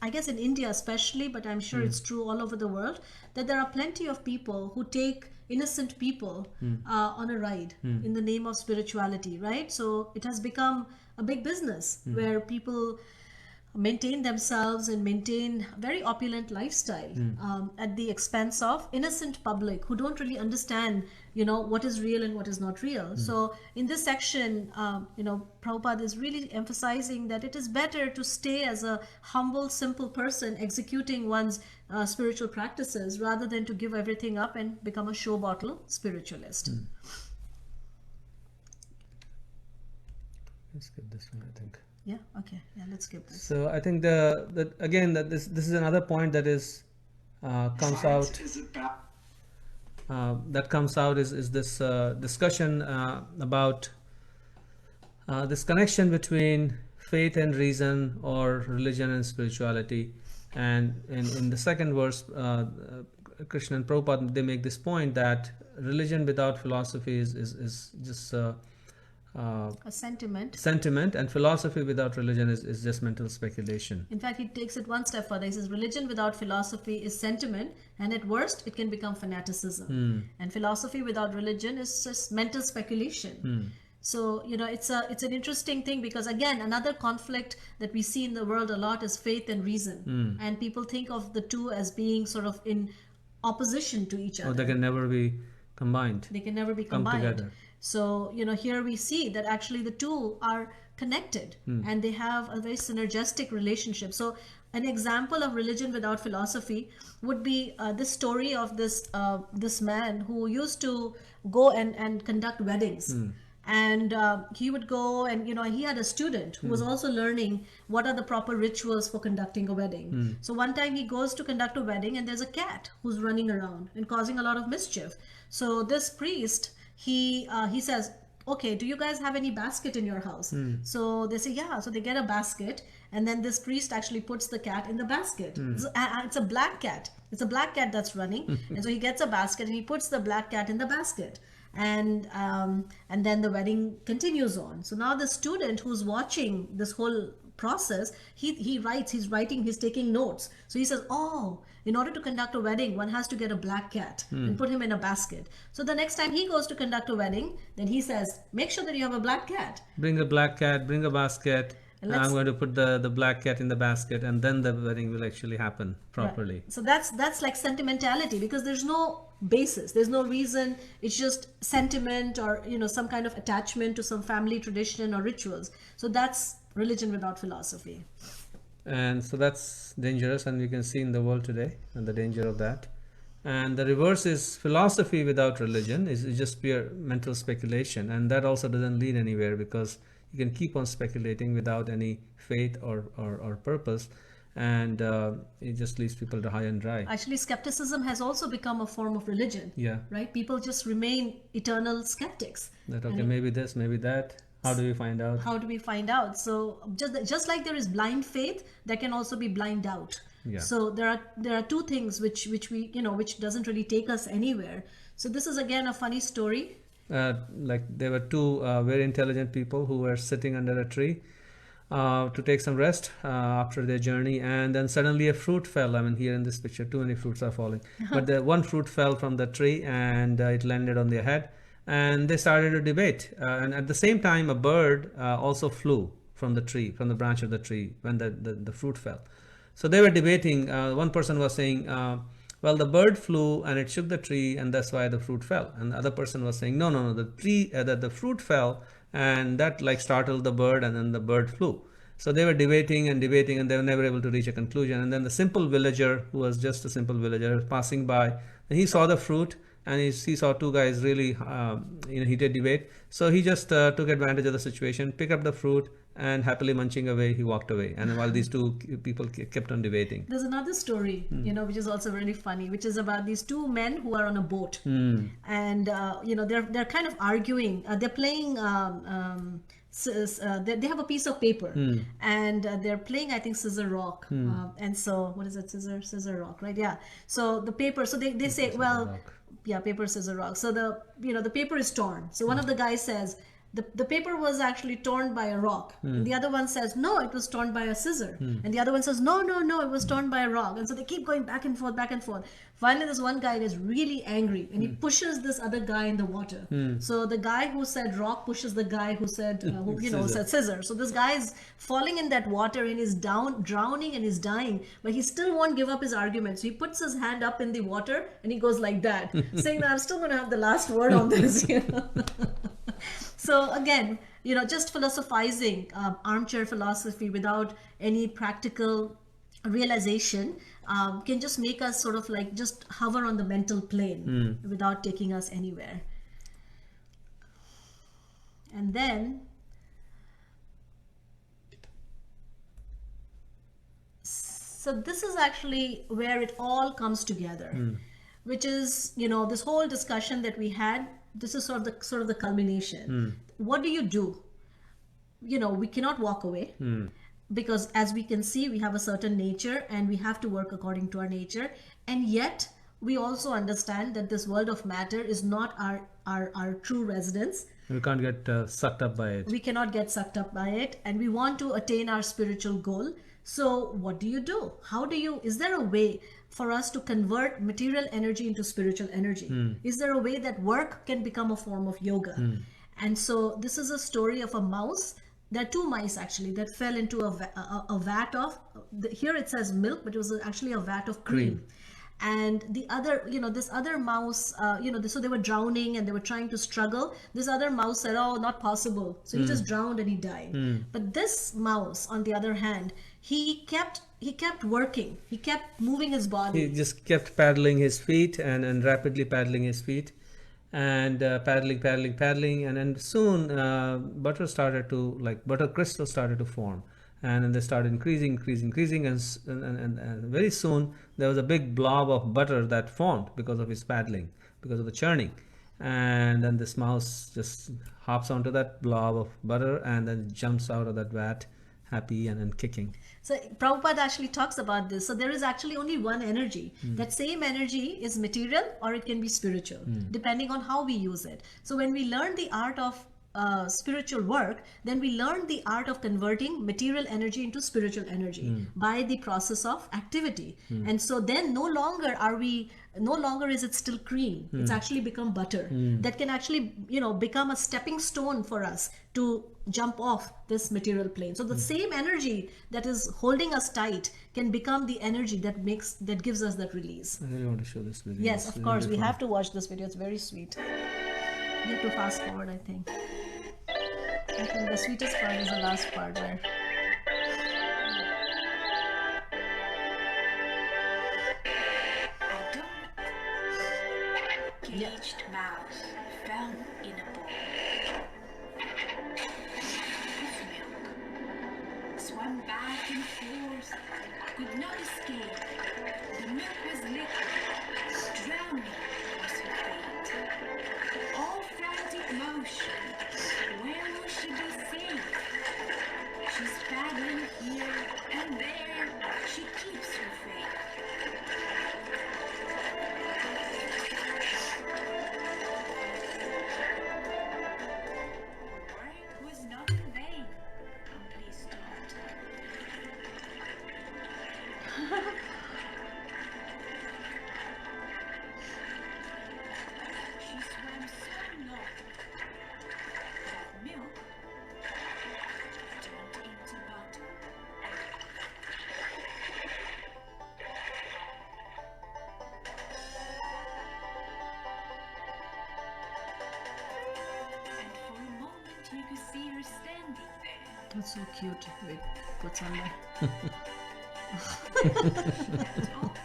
I guess in India especially, but I'm sure it's true all over the world, that there are plenty of people who take innocent people on a ride in the name of spirituality, right? So it has become a big business where people maintain themselves and maintain a very opulent lifestyle at the expense of innocent public who don't really understand what is real and what is not real. So in this section, Prabhupada is really emphasizing that it is better to stay as a humble, simple person executing one's spiritual practices rather than to give everything up and become a show bottle spiritualist. Let's get this one, I think. Yeah, okay, yeah, let's skip this. So I think that this is another point that is comes out. That comes out is this discussion about this connection between faith and reason, or religion and spirituality. And in the 2nd verse, Krishna and Prabhupada, they make this point that religion without philosophy is just A sentiment. sentiment, and philosophy without religion is just mental speculation. In fact, he takes it one step further. He says religion without philosophy is sentiment, and at worst, it can become fanaticism. And philosophy without religion is just mental speculation. So, it's an interesting thing, because again, another conflict that we see in the world a lot is faith and reason. And people think of the two as being sort of in opposition to each other. Or they can never be combined. They can never be Come combined. together. So, here we see that actually the two are connected and they have a very synergistic relationship. So an example of religion without philosophy would be this story of this man who used to go and conduct weddings. And he would go and, he had a student who was also learning what are the proper rituals for conducting a wedding. So one time he goes to conduct a wedding and there's a cat who's running around and causing a lot of mischief. So this priest, he says, okay, do you guys have any basket in your house? So they say, yeah. So they get a basket, and then this priest actually puts the cat in the basket. It's a black cat. It's a black cat that's running. And so he gets a basket and he puts the black cat in the basket. And then the wedding continues on. So now the student who's watching this whole process, he's taking notes. So he says, oh, in order to conduct a wedding, one has to get a black cat and put him in a basket. So the next time he goes to conduct a wedding, then he says, make sure that you have a black cat. Bring a black cat, bring a basket. And I'm going to put the black cat in the basket, and then the wedding will actually happen properly. Right. So that's like sentimentality, because there's no basis, there's no reason. It's just sentiment, or some kind of attachment to some family tradition or rituals. So that's religion without philosophy. And so that's dangerous, and you can see in the world today and the danger of that. And the reverse is philosophy without religion is just pure mental speculation, and that also doesn't lead anywhere, because you can keep on speculating without any faith or purpose, and it just leaves people to high and dry. Actually, skepticism has also become a form of religion. Yeah. Right? People just remain eternal skeptics. That okay, maybe this, maybe that. How do we find out? How do we find out? So just like there is blind faith, there can also be blind doubt. Yeah. So there are two things which we which doesn't really take us anywhere. So this is again a funny story. Like there were two very intelligent people who were sitting under a tree to take some rest after their journey, and then suddenly a fruit fell. I mean, here in this picture, too many fruits are falling, but the one fruit fell from the tree, and it landed on their head, and they started to debate. And at the same time, a bird also flew from the tree, from the branch of the tree, when the fruit fell. So they were debating. One person was saying, well, the bird flew and it shook the tree, and that's why the fruit fell. And the other person was saying, no, the tree, the fruit fell, and that like startled the bird, and then the bird flew. So they were debating, and they were never able to reach a conclusion. And then the simple villager, who was just a simple villager, passing by, and he saw the fruit, and he saw two guys really heated debate. So he just took advantage of the situation, picked up the fruit, and happily munching away, he walked away. And while these two people kept on debating. There's another story, which is also really funny, which is about these two men who are on a boat, and they're kind of arguing. They're playing. They have a piece of paper, and they're playing, I think, scissor rock. And so, what is it? Scissor rock, right? Yeah. So the paper. So they say, well, yeah, paper, scissor rock. So the paper is torn. So one of the guys says, the paper was actually torn by a rock. And the other one says, no, it was torn by a scissor. And the other one says, no, it was torn by a rock. And so they keep going back and forth, back and forth. Finally, this one guy is really angry, and he pushes this other guy in the water. So the guy who said rock pushes the guy who said, said scissor. So this guy is falling in that water, and is drowning, and is dying, but he still won't give up his argument. So he puts his hand up in the water, and he goes like that, saying that I'm still going to have the last word on this. So again, just philosophizing, armchair philosophy without any practical realization can just make us sort of like just hover on the mental plane without taking us anywhere. And then so this is actually where it all comes together, which is this whole discussion that we had. This is sort of the culmination. What do you do? We cannot walk away, because as we can see, we have a certain nature, and we have to work according to our nature. And yet we also understand that this world of matter is not our true residence. We can't get sucked up by it. We cannot get sucked up by it, and we want to attain our spiritual goal. So what do you do? Is there a way for us to convert material energy into spiritual energy? Is there a way that work can become a form of yoga? And so this is a story of a mouse. There are two mice actually that fell into a vat of, here it says milk, but it was actually a vat of cream. And the other, this other mouse, so they were drowning, and they were trying to struggle. This other mouse said, oh, not possible. So he just drowned, and he died. But this mouse, on the other hand, he kept working. He kept moving his body. He just kept paddling his feet and rapidly paddling his feet, and paddling, and then soon butter crystals started to form, and then they started increasing, and very soon there was a big blob of butter that formed because of his paddling, because of the churning. And then this mouse just hops onto that blob of butter and then jumps out of that vat, happy and kicking. So Prabhupada actually talks about this. So there is actually only one energy. That same energy is material, or it can be spiritual, depending on how we use it. So when we learn the art of spiritual work, then we learn the art of converting material energy into spiritual energy by the process of activity. And so then no longer is it still cream. It's actually become butter that can actually, become a stepping stone for us to jump off this material plane. So the same energy that is holding us tight can become the energy that gives us that release. I really want to show this video. Yes, It's of really course, we fun. have to watch this video. It's very sweet. You have to fast forward, I think. I think the sweetest part is the last part where. A caged mouse found in a bowl. His milk swam back and forth, could not escape. The milk was liquid, drowning was her fate. All frantic motion, where will she be safe? She's paddling here and there, she keeps her faith. Work was not in vain. Please don't. She swam so long that milk turned into butter. And for a moment you could see her standing there. That's so cute. Wait, puts on there. Went off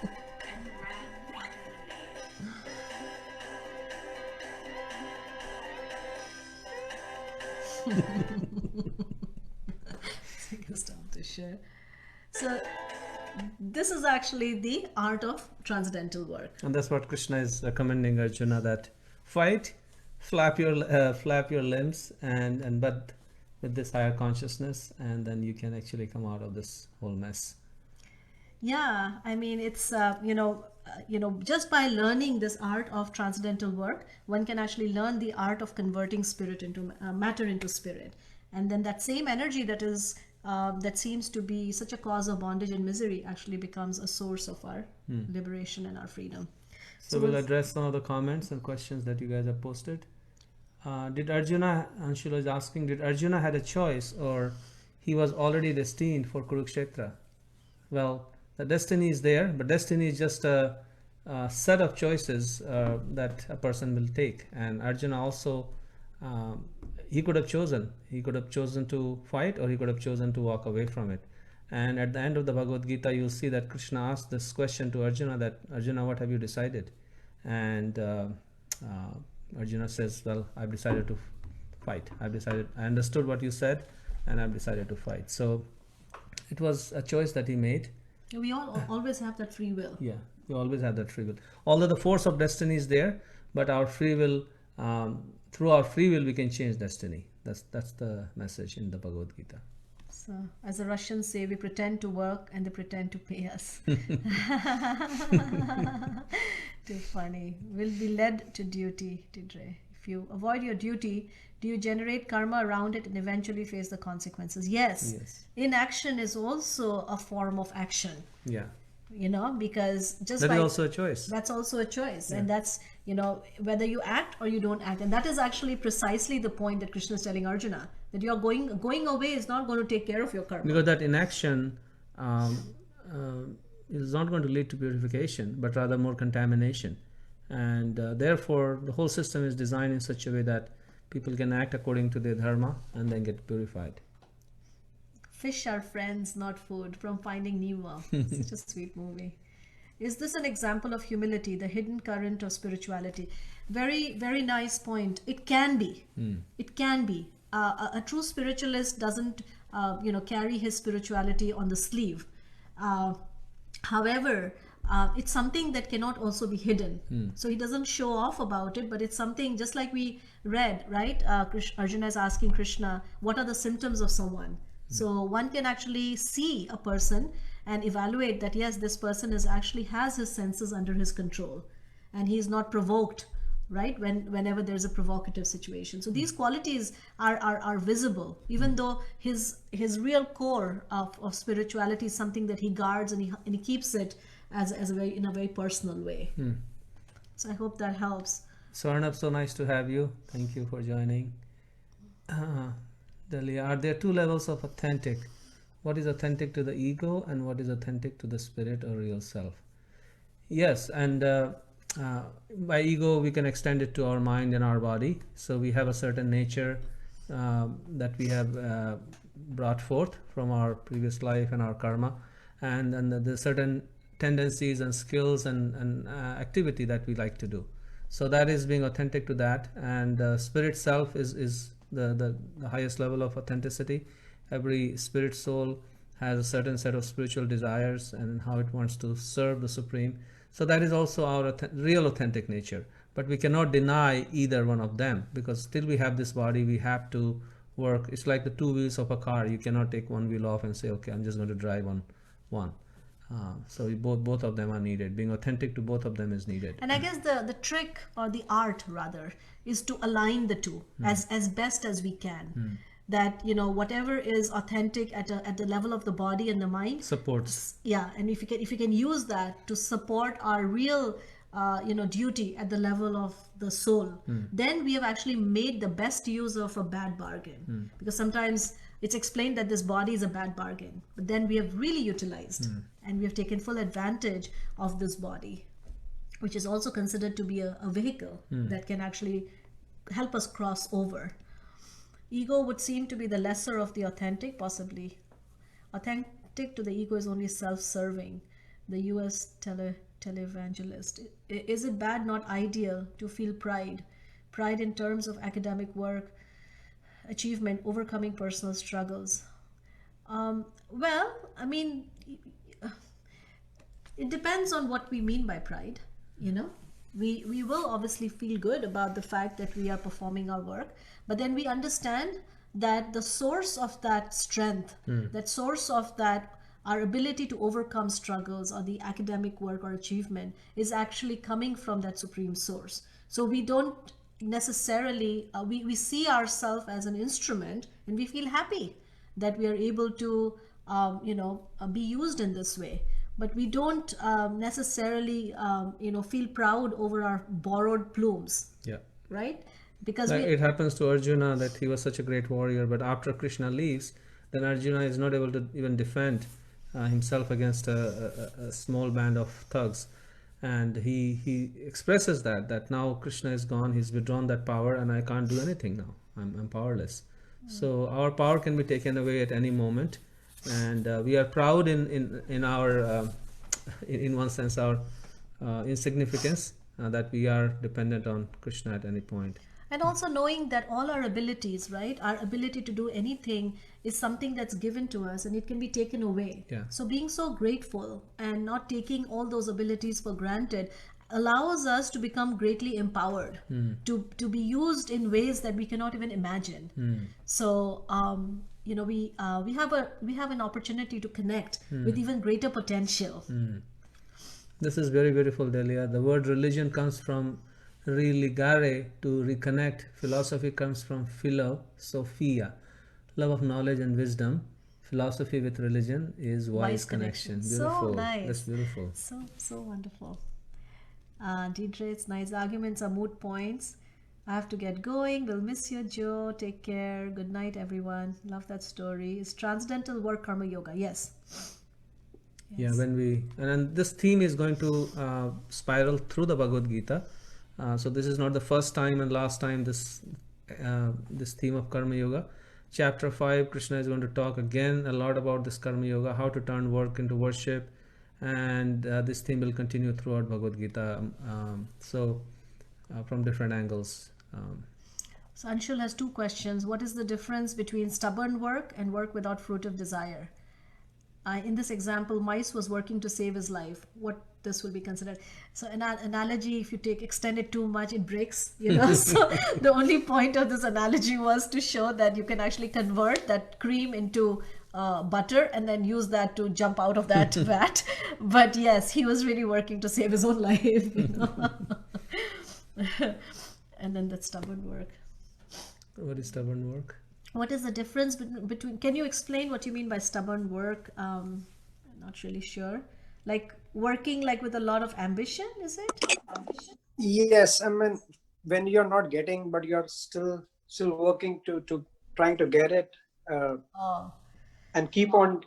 and ran into the lake. Take us down to share. So this is actually the art of transcendental work. And that's what Krishna is recommending Arjuna, that fight, flap your limbs, and but with this higher consciousness, and then you can actually come out of this whole mess. Yeah, I mean, it's just by learning this art of transcendental work, one can actually learn the art of converting spirit into matter into spirit, and then that same energy that seems to be such a cause of bondage and misery actually becomes a source of our liberation and our freedom. So we'll address some of the comments and questions that you guys have posted. Did Arjuna, Anshula is asking, did Arjuna had a choice, or he was already destined for Kurukshetra? Well, the destiny is there, but destiny is just a set of choices that a person will take. And Arjuna also, he could have chosen. He could have chosen to fight, or he could have chosen to walk away from it. And at the end of the Bhagavad Gita, you'll see that Krishna asked this question to Arjuna, that Arjuna, what have you decided? And Arjuna says, well, I've decided to fight. I understood what you said, and I've decided to fight. So it was a choice that he made. We all always have that free will. Yeah, we always have that free will. Although the force of destiny is there, but our free will, through our free will, we can change destiny. That's the message in the Bhagavad Gita. So, as the Russians say, we pretend to work and they pretend to pay us. Too funny. We'll be led to duty, Tidre. If you avoid your duty, do you generate karma around it and eventually face the consequences? Yes. Inaction is also a form of action. Yeah. Because just That by is also a choice. that's also a choice, and that's whether you act or you don't act, and that is actually precisely the point that Krishna is telling Arjuna, that you're going away is not going to take care of your karma. Because that inaction is not going to lead to purification, but rather more contamination. And therefore, the whole system is designed in such a way that people can act according to their dharma and then get purified. Fish are friends, not food, from Finding Nemo. Such a sweet movie. Is this an example of humility, the hidden current of spirituality? Very, very nice point. It can be. It can be. A true spiritualist doesn't, carry his spirituality on the sleeve. However, it's something that cannot also be hidden. So he doesn't show off about it, but it's something, just like we read, right? Arjuna is asking Krishna, what are the symptoms of someone? So one can actually see a person and evaluate that, yes, this person has his senses under his control, and he is not provoked right? Whenever there's a provocative situation. So these qualities are visible, even though his real core of spirituality is something that he guards, and he keeps it as a very, in a very personal way. So I hope that helps. Swarnab, so nice to have you. Thank you for joining. Delia, are there two levels of authentic? What is authentic to the ego and what is authentic to the spirit or real self? Yes, and by ego we can extend it to our mind and our body. So we have a certain nature that we have brought forth from our previous life and our karma, and the certain tendencies and skills and activity that we like to do. So that is being authentic to that, and spirit self is the highest level of authenticity. Every spirit soul has a certain set of spiritual desires and how it wants to serve the Supreme. So that is also our real authentic nature. But we cannot deny either one of them, because still we have this body, we have to work. It's like the two wheels of a car. You cannot take one wheel off and say, okay, I'm just going to drive on one. So both of them are needed. Being authentic to both of them is needed. And I guess the trick, or the art rather, is to align the two as best as we can. That, you know, whatever is authentic at the level of the body and the mind Supports. Yeah, and if you can use that to support our real duty at the level of the soul, then we have actually made the best use of a bad bargain. Because sometimes it's explained that this body is a bad bargain, but then we have really utilized and we have taken full advantage of this body, which is also considered to be a vehicle that can actually help us cross over. Ego would seem to be the lesser of the authentic, possibly. Authentic to the ego is only self-serving. The US televangelist. Is it bad, not ideal, to feel pride? Pride in terms of academic work, achievement, overcoming personal struggles. Well, I mean, it depends on what we mean by pride, you know. We will obviously feel good about the fact that we are performing our work, but then we understand that the source of that strength, that source of that, our ability to overcome struggles or the academic work or achievement, is actually coming from that supreme source. So we don't necessarily, we see ourselves as an instrument, and we feel happy that we are able to, be used in this way. But we don't necessarily, feel proud over our borrowed plumes. Yeah. Right? Because it happens to Arjuna that he was such a great warrior, but after Krishna leaves, then Arjuna is not able to even defend himself against a small band of thugs. And he expresses that now Krishna is gone, he's withdrawn that power, and I can't do anything now. I'm powerless. So our power can be taken away at any moment. And we are proud in our in one sense our insignificance, that we are dependent on Krishna at any point. And also knowing that all our abilities, right, our ability to do anything is something that's given to us, and it can be taken away. Yeah. So being so grateful and not taking all those abilities for granted allows us to become greatly empowered, to be used in ways that we cannot even imagine. So we have an opportunity to connect with even greater potential. This is very beautiful, Delia. The word religion comes from religare, to reconnect. Philosophy comes from philosophia, love of knowledge and wisdom. Philosophy with religion is wise connection. Beautiful. So nice. That's beautiful. So wonderful. Deidre, it's nice. Arguments are moot points. I have to get going. We'll miss you, Joe. Take care. Good night, everyone. Love that story. Is transcendental work karma yoga? Yes. Yeah, and this theme is going to spiral through the Bhagavad Gita. So this is not the first time and last time this theme of karma yoga. Chapter 5, Krishna is going to talk again a lot about this karma yoga, how to turn work into worship, and this theme will continue throughout Bhagavad Gita. From different angles. So Anshul has two questions. What is the difference between stubborn work and work without fruit of desire? In this example, mice was working to save his life. What this will be considered? So an analogy, if you extend it too much, it breaks, So the only point of this analogy was to show that you can actually convert that cream into butter and then use that to jump out of that vat. But yes, he was really working to save his own life. And then that stubborn work. What is stubborn work? What is the difference between, can you explain what you mean by stubborn work? I'm not really sure. Like working like with a lot of ambition, is it? Yes, I mean, when you're not getting, but you're still working to trying to get it, Oh, and keep on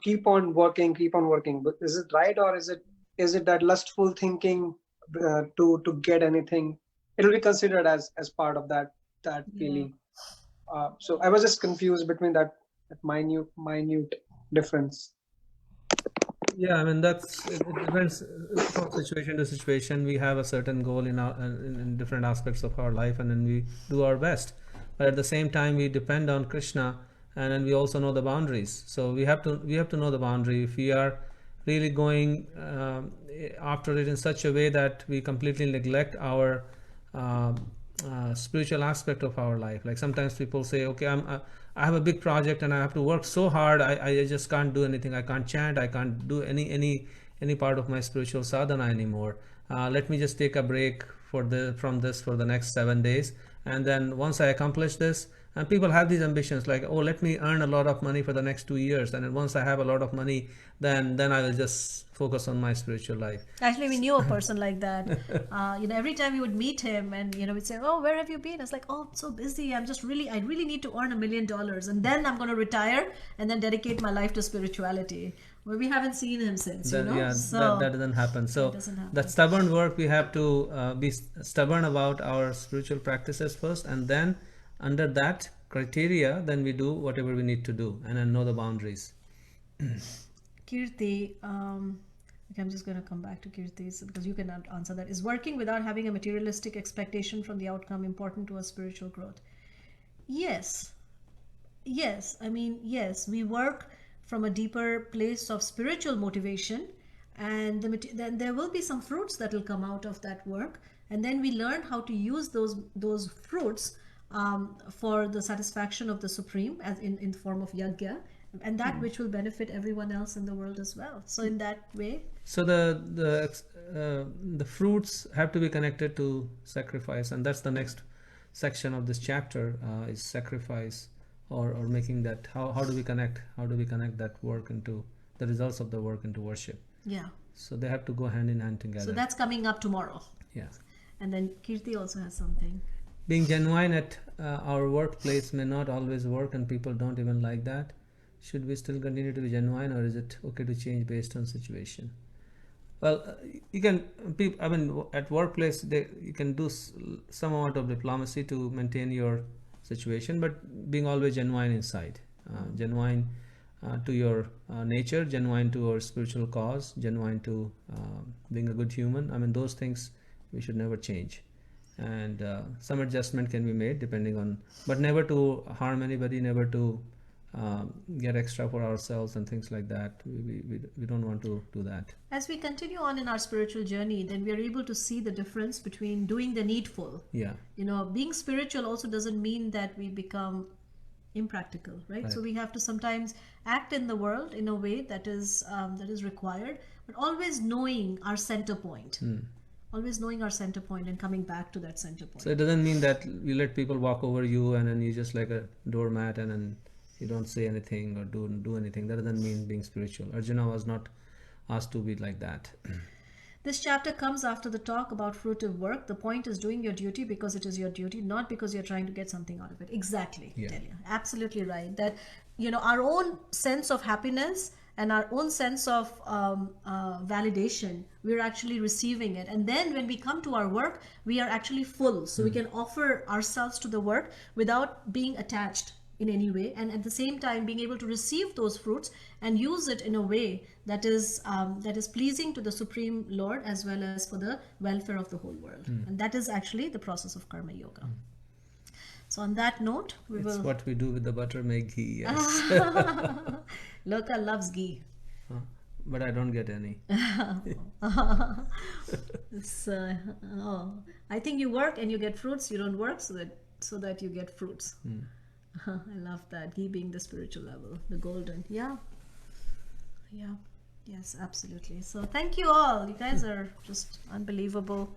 working. But is it right, or is it that lustful thinking to get anything? It will be considered as part of that feeling. So I was just confused between that minute difference. Yeah, I mean it depends from situation to situation. We have a certain goal in different aspects of our life, and then we do our best. But at the same time, we depend on Krishna, and then we also know the boundaries. So we have to know the boundary. If we are really going after it in such a way that we completely neglect our spiritual aspect of our life. Like sometimes people say, okay, I have a big project and I have to work so hard. I just can't do anything. I can't chant. I can't do any part of my spiritual sadhana anymore. Let me just take a break from this for the next 7 days. And then once I accomplish this, and people have these ambitions like, oh, let me earn a lot of money for the next 2 years. And then once I have a lot of money, then I will just focus on my spiritual life. actually, we knew a person like that. Every time we would meet him, and we'd say, "Oh, where have you been?" I was like, "Oh, I'm so busy. I really need to earn $1 million, and then I'm going to retire and then dedicate my life to spirituality." Well, we haven't seen him since, Yeah, So that doesn't happen. So doesn't happen. that stubborn work, we have to be stubborn about our spiritual practices first, and then under that criteria, then we do whatever we need to do, and then know the boundaries. Kirti, okay, I'm just going to come back to Kirti's because you can answer that. Is working without having a materialistic expectation from the outcome important to our spiritual growth? Yes. I mean, yes, we work from a deeper place of spiritual motivation, and then there will be some fruits that will come out of that work, and then we learn how to use those fruits for the satisfaction of the Supreme, as in the form of yajna, and that which will benefit everyone else in the world as well. So in that way, So the fruits have to be connected to sacrifice, and that's the next section of this chapter is sacrifice, or making that. How do we connect? How do we connect that work into the results of the work into worship? yeah. So they have to go hand in hand together. So that's coming up tomorrow. Yeah. And then Kirti also has something. Being genuine at our workplace may not always work, and people don't even like that. Should we still continue to be genuine, or is it okay to change based on situation? Well, you can. I mean, at workplace, you can do some amount of diplomacy to maintain your situation, but being always genuine inside, genuine to your nature, genuine to your spiritual cause, genuine to being a good human. I mean, those things we should never change. And some adjustment can be made depending on, but never to harm anybody, never to get extra for ourselves and things like that. We don't want to do that. As we continue on in our spiritual journey, then we are able to see the difference between doing the needful. Yeah. Being spiritual also doesn't mean that we become impractical, right? So we have to sometimes act in the world in a way that is required, but always knowing our center point. Always knowing our center point and coming back to that center point. So it doesn't mean that you let people walk over you and then you just like a doormat and then you don't say anything or do anything. That doesn't mean being spiritual. Arjuna was not asked to be like that. This chapter comes after the talk about fruitive work. The point is doing your duty because it is your duty, not because you're trying to get something out of it. Exactly. Yeah. Delia. Absolutely right. That, our own sense of happiness and our own sense of validation, we're actually receiving it. And then when we come to our work, we are actually full. So we can offer ourselves to the work without being attached in any way, and at the same time being able to receive those fruits and use it in a way that is pleasing to the Supreme Lord as well as for the welfare of the whole world. And that is actually the process of karma yoga. So on that note, It's what we do with the butter, make ghee. Yes. Loka loves ghee. But I don't get any. I think you work and you get fruits. You don't work so that you get fruits. I love that. Ghee being the spiritual level, the golden. Yeah. Yes, absolutely. So thank you all. You guys are just unbelievable.